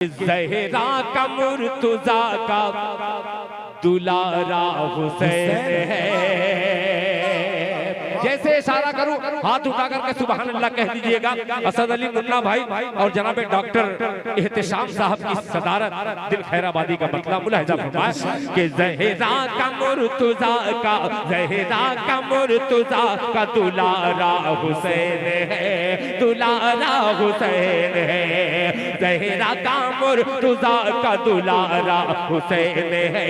ज़हरा का मुर्तज़ा का दुलारा हुसैन है। जैसे इशारा करूं हाथ उठा करके सुभान अल्लाह कह दीजिएगा। असद अली मुन्ना भाई और जनाब डॉक्टर एहतशाम साहब की सदारत दिल खैराबादी का मतला मुलाहिजा फरमाया कि ज़हरा का मुर्तज़ा का, ज़हरा का मुर्तज़ा का दुलारा हुसैन है, दुलारा हुसैन है। ज़हरा का मुर्तज़ा का दुलारा हुसैन है,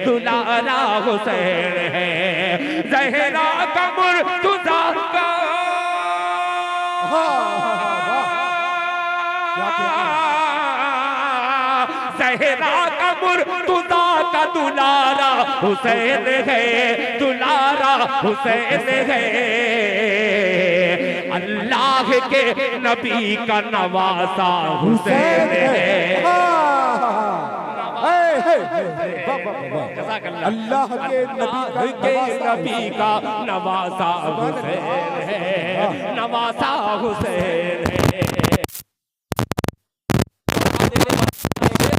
दुलारा हुसैन है। ज़हरा का मुर्तज़ा का ज़हरा का मुर्तज़ा का दुलारा हुसैन है, दुलारा हुसैन है। अल्लाह के नबी का नवासा हुसैन है। अल्लाह के नबी का नवासा हुसैन है, नवासा हुसैन है।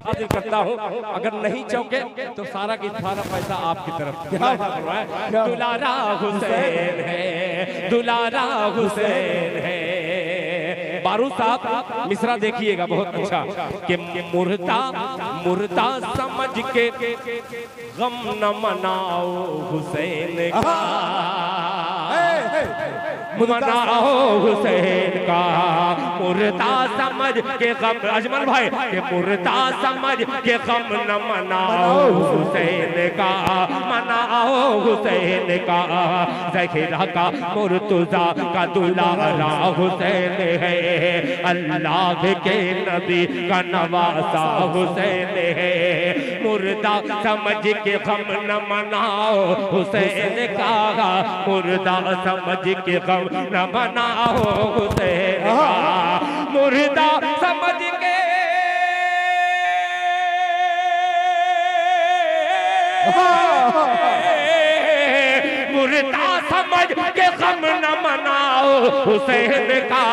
हाजिर करता हूँ, अगर नहीं चौके तो सारा की सारा पैसा आपकी तरफ। दुलारा हुसैन है, दुलारा हुसैन है। बारू साहब मिसरा देखिएगा बहुत अच्छा कि मुर्दा मुर्दा समझ के गम न मनाओ हुसैन का, मनाओ हुसैन का। मुर्दा समझ के गम, अजमल भाई के मुर्दा समझ के गम न मनाओ हुसैन का, मनाओ हुसैन का। ज़हरा का मुर्तज़ा का दुलारा हुसैन है, अल्लाह के नबी का नवासा हुसैन है। मुर्दा समझ के गम न मनाओ हुसैन का, मुर्दा समझ के गम न मनाओ हुसैन का। मुर्दा समझ के मुर्दा समझ के गम न मनाओ हुसैन का,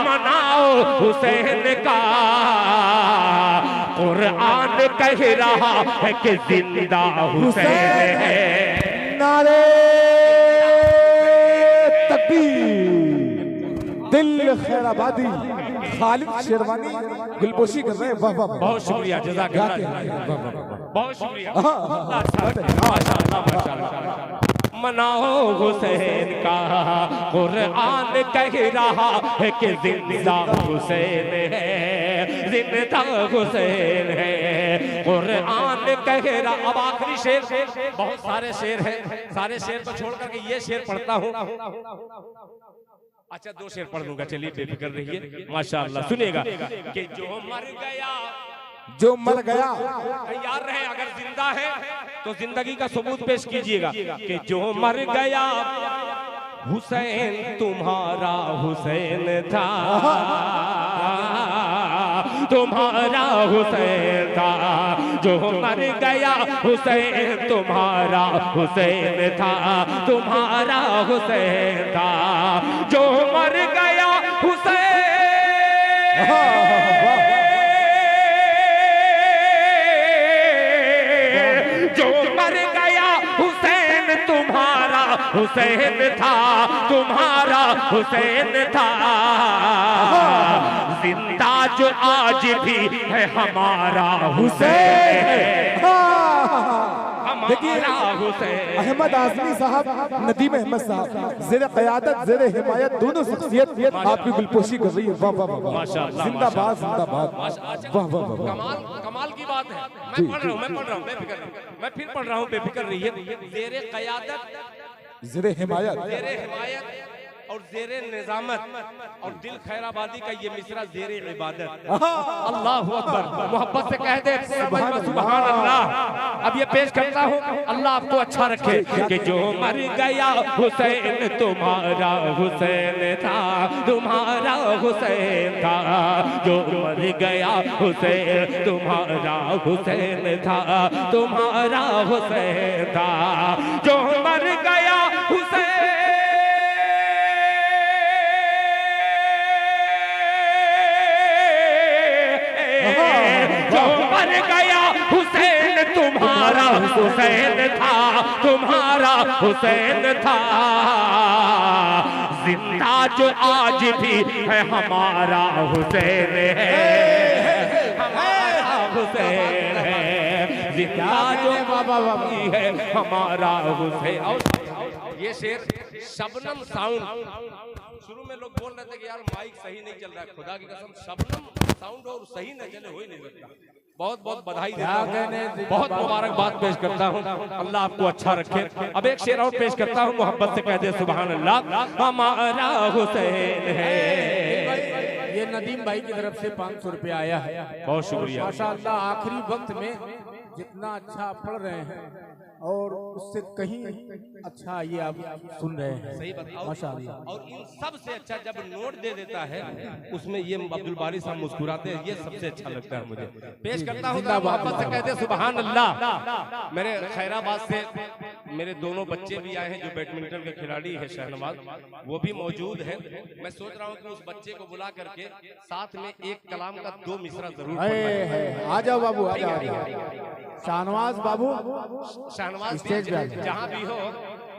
मनाओ हुसैन का। कुरान कह रहा है कि जिंदा हुसैन है। नारे तकबीर। दिल खैराबादी खालिद शेरवानी गुलपोशी कर रहे हैं। वाह वाह, बहुत शुक्रिया, जज़ाकल्लाह, बहुत शुक्रिया। माशाअल्लाह माशाअल्लाह। मनाओ हुसैन का, कुरान कह रहा है कि जिंदा हुसैन है, जिंदा हुसैन है। कुरान कह रहा, अब आखिरी शेर, बहुत सारे शेर हैं, सारे शेर को छोड़ करके ये शेर पढ़ता हूँ। अच्छा दो शेर पढ़ दूंगा, चलिए बेफिक्र रहिए। माशाअल्लाह सुनिएगा कि जो मर गया, जो मर गया, तैयार रहे, अगर जिंदा है तो जिंदगी का सबूत पेश कीजिएगा कि जो मर गया हुसैन तुम्हारा हुसैन था, तुम्हारा हुसैन था। जो मर गया हुसैन तुम्हारा हुसैन था, तुम्हारा हुसैन था। जो मर गया हुसैन, जो मर गया हुसैन तुम्हारा हुसैन था, तुम्हारा हुसैन था। जिंदा जो आज भी है हमारा हुसैन, देखिए अहमद आज़मी साहब, नदीम अहमद साहब, ज़ेरे क़यादत ज़ेरे हिमायत दोनों शख्सियत आपकी गुलपोशी कर रही है। वाह वाह वाह, जिंदाबाद जिंदाबाद। वाह वाह वाह, कमाल कमाल की बात है। मैं पढ़ रहा हूँ, मैं पढ़ रहा हूँ, बेफिक्र रहिए। मैं फिर पढ़ रहा हूँ, बेफिक्र रहिए। ज़ेरे क़यादत, ज़ेरे हिमायत, ज़ेरे हिमायत और ज़ेरे निज़ामत और दिल खैराबादी का ये मिसरा ज़ेरे इबादत। अल्लाह अकबर, मोहब्बत से कह दे सुभान अल्लाह। अब ये पेश करता हूँ, अल्लाह आपको अच्छा रखे कि जो मर गया हुसैन तुम्हारा हुसैन था, तुम्हारा हुसैन था। जो मर गया हुसैन तुम्हारा हुसैन था, तुम्हारा हुसैन था। जो मर गया हुसैन, हुसैन था, तुम्हारा हुसैन था। जिंदा जो आज भी है हमारा हुसैन है, हमारा हुसैन है। जिंदा जो भी है हमारा हुसैन। और ये शेर शबनम साउंड, शुरू में लोग बोल रहे थे कि यार माइक सही नहीं चल रहा है, खुदा की कसम शबनम साउंड और सही न चले हो ही नहीं सकता। बहुत बहुत बधाई देता हूं, बहुत मुबारकबाद पेश करता हूं, अल्लाह आपको अच्छा रखे। अब एक शेर और पेश करता हूं, मोहब्बत से कह दे सुभान अल्लाह। हमारा हुसैन है। ये नदीम भाई की तरफ से 500 रुपया आया है, बहुत शुक्रिया। माशाअल्लाह आखिरी वक्त में जितना अच्छा पढ़ रहे हैं और उससे कहीं अच्छा ये आप सुन रहे हैं। सही बात। माशाअल्लाह। और इन सब से अच्छा जब नोट दे देता है उसमें ये अब्दुल बारी साहब मुस्कुराते हैं, ये सबसे अच्छा लगता है मुझे। पेश करता हूँ मोहब्बत से कहते सुभान अल्लाह। मेरे खैराबाद से मेरे दोनों बच्चे भी आए हैं जो बैडमिंटन के खिलाड़ी है, शहनवाज वो भी मौजूद है। मैं सोच रहा हूँ कि उस बच्चे को बुला करके साथ में एक कलाम का 2 मिसरा जरूर पढ़वाएं। आ जाओ बाबू, आ जाओ शाहनवाज बाबू, शहनवाज स्टेज पे जहाँ भी हो।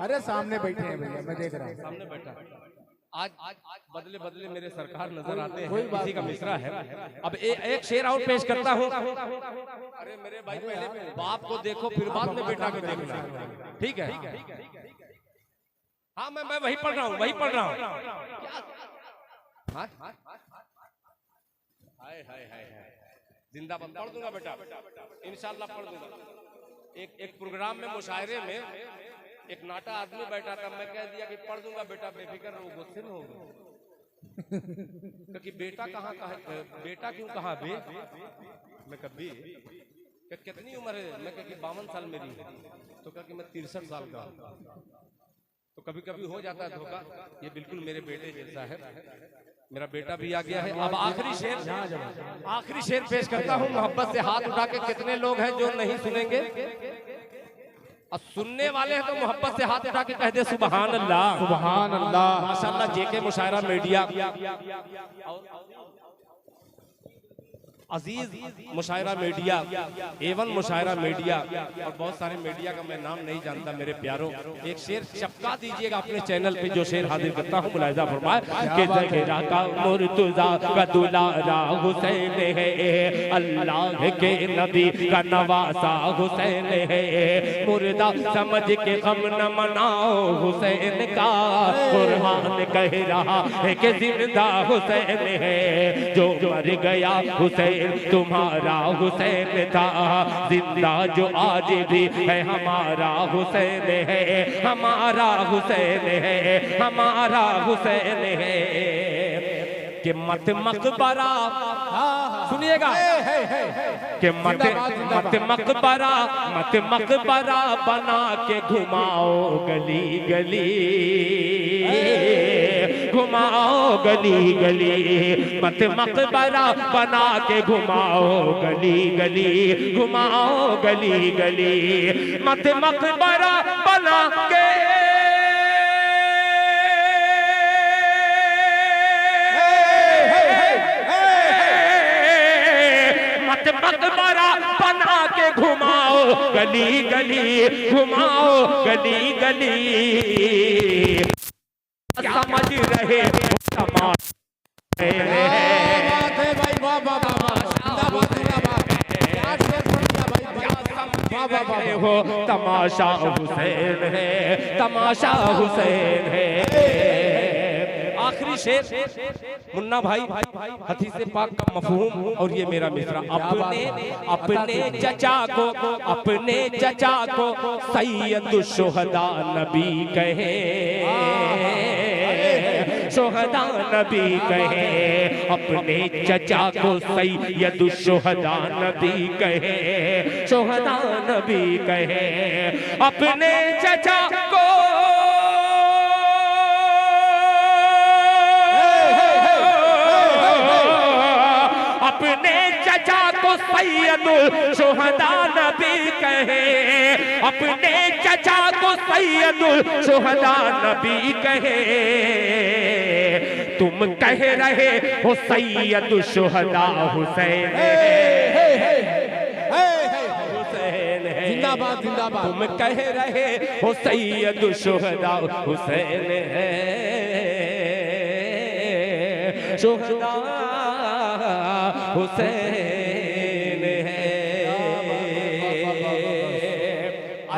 अरे सामने बैठे हैं भैया, मैं देख रहा हूँ सामने बैठा। आज बदले बदले मेरे सरकार नजर आते हैं, किसी का मिसरा है। अब एक शेर और पेश करता हूँ। अरे मेरे भाई पहले बाप को देखो फिर बाद में बेटा को देखना, ठीक है? हाँ मैं वही पढ़ रहा हूँ, वही पढ़ रहा हूँ। हाय हाय हाय जिंदाबाद। पढ़ दूंगा बेटा, इंशाल्लाह पढ़ दूंगा। एक प्रोग्राम में मुशायरे में एक नाटा आदमी बैठा था, मैं कह दिया कि पढ़ दूंगा बेटा बेफिक्र रहो, गुस्से में हो गए। क्योंकि बेटा कहाँ का है, बेटा क्यों कहा बे? मैं कभी कितनी उम्र है? मैं कह 52 साल मेरी है। तो कह कि मैं 63 साल का। तो कभी कभी हो जाता है धोखा। ये बिल्कुल मेरे बेटे जैसा है, मेरा बेटा भी आ गया है। अब आखिरी शेर पेश करता हूँ मोहब्बत से। हाथ उठा के कितने लोग हैं जो नहीं सुनेंगे? और सुनने वाले हैं तो मोहब्बत से हाथ उठा के कह दे सुभान अल्लाह। सुभान अल्लाह। माशाअल्लाह जेके मुशायरा मीडिया, अजीज मुशायरा मीडिया, एवन मुशायरा मीडिया और बहुत सारे मीडिया का मैं नाम नहीं जानता मेरे प्यारों। एक शेर चपका दीजिएगा अपने चैनल पे, जो शेर हाजिर करता हूँ मुलाहिजा फरमाए कि ज़हरा का मुर्तज़ा का दुलारा हुसैन है, अल्लाह के नबी का नवासा हुसैन है। मुर्दा समझ के गम न मनाओ हुसैन का, कुरान कह रहा है कि जिंदा हुसैन है। जो मर गया हुसैन तुम्हारा हुसैन था, जिंदा जो आज भी है हमारा हुसैन है, हमारा हुसैन है, हमारा हुसैन है। कि मत मकबरा, सुनिएगा, कि मत मकबरा बना के घुमाओ गली गली, घुमाओ गली गली। मत मकबरा बना के घुमाओ गली गली, घुमाओ गली गली। मत मकबरा बना के मकबरा बना के घुमाओ गली गली, घुमाओ गली गली। समझ रहे हो तमाशा हुसैन है, तमाशा हुसैन है। आखिरी शेर मुन्ना भाई हदीस पाक का मफहूम और ये मेरा मिसरा। अपने चचा को सैयदुश शुहदा नबी कहे, शुहदा नबी कहे। अपने चचा को सैयदुश शुहदा नबी कहे, शुहदा नबी कहे। अपने चचा को अपने चचा को सैयदुल शुहदा नबी कहे, अपने चचा को सैयदुल शुहदा नबी कहे। तुम कह रहे हो सैयदुल शुहदा हुसैन है, हुसैन है। जिंदाबाद जिंदाबाद। तुम कह रहे हो सैयद शुहदा हुसैन है, शुहदा हुसैन